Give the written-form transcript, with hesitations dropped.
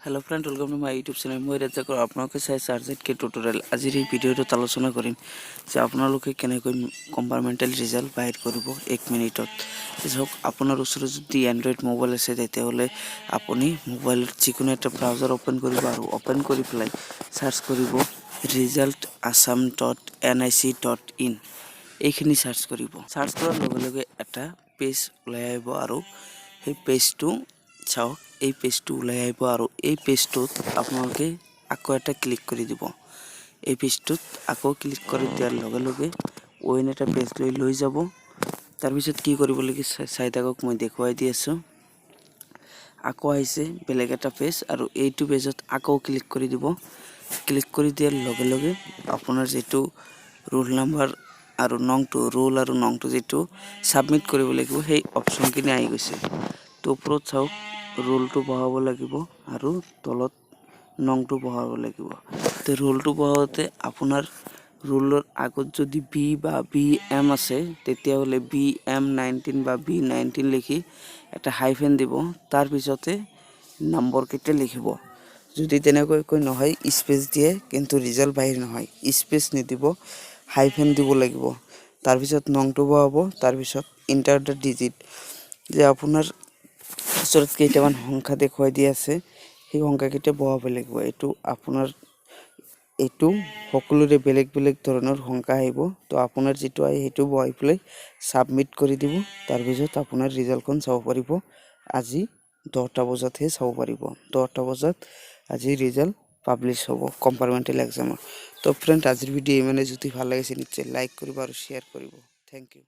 Hello friend, welcome to my YouTube channel. मैं rzk आपलोके चाই rzktutorial। আজিৰ এই ভিডিঅ'টোত আলোচনা কৰিম যে আপোনালোকে কেনেকৈ কম্পাৰ্টমেণ্টেল ৰিজাল্ট বাহিৰ কৰিব 1 মিনিটত। যেওক আপোনাৰ ওচৰত যদি এন্ড্ৰইড মোবাইল আছে তেতিয়াহ'লে আপুনি মোবাইলত যিকোনো এটা ব্ৰাউজাৰ ওপেন কৰিব আৰু ওপেন কৰি পেলাই সাৰ্চ কৰিব results.sebaonline এইখিনি সাৰ্চ কৰিব। সাৰ্চ কৰাৰ লগে লগে এটা পেজ ওলাই আহিব আৰু সেই পেজটো চাওক। এই পেজটো ওলাই আহিব আৰু এই পেজটোত আপোনালোকে আকৌ এটা ক্লিক কৰি দিব। এই পেজটোত আকৌ ক্লিক কৰি দিয়াৰ লগে লগে ওইন এটা পেজ লৈ যাব। তাৰ পিছত কি কৰিব লাগে চাই থাকক, মই দেখুৱাই দি আছো। আকৌ আহিছে বেলেগ এটা পেজ আৰু এইটো পেজত আকৌ ক্লিক কৰি দিব। ক্লিক কৰি দিয়াৰ লগে লগে আপোনাৰ যেটো ৰোল নাম্বাৰ আৰু নংটো ৰোল আৰু নংটো যেটো সাবমিট কৰিব লাগিব সেই অপচনখিনি আহি গৈছে। তো ওপৰত চাওক, ৰোলটো বহাব লাগিব আৰু তলত নংটো বহাব লাগিব। তে ৰোলটো বহাওতে আপোনাৰ ৰোলৰ আগত যদি বি বা বিএম আছে তেতিয়াহলে BM19 বা B19 লিখি এটা হাইফেন দিব। তাৰ পিছতে নম্বৰ কেইটা লিখিব। যদি তেনেকৈ নহয় স্পেস দিয়ে কিন্তু ৰিজাল্ট বাহিৰ নহয়। স্পেস নিদিব, হাইফেন দিব লাগিব। তাৰ পিছত নংটো বহাব। তাৰ পিছত এন্টাৰ দা ডিজিট। যে আপোনাৰ ওচৰত কেইটামান সংখ্যা দেখুৱাই দি আছে সেই সংখ্যাকেইটা বহাব লাগিব। এইটো আপোনাৰ এইটো সকলোৰে বেলেগ বেলেগ ধৰণৰ সংখ্যা আহিব। তো আপোনাৰ যেটো আহে সেইটো বহাই পেলাই সাবমিট কৰি দিব। তাৰ পিছত আপোনাৰ ৰিজাল্টখন চাব পাৰিব। আজি 10টা বজাতহে চাব পাৰিব। 10টা বজাত আজি ৰিজাল্ট পাবলিশ হ'ব কম্পাৰ্টমেণ্টেল এক্সামৰ। তো ফ্ৰেন্ড, আজিৰ ভিডিও ইমানে। যদি ভাল লাগিছে নিশ্চয় লাইক কৰিব আৰু শেয়াৰ কৰিব। Thank U.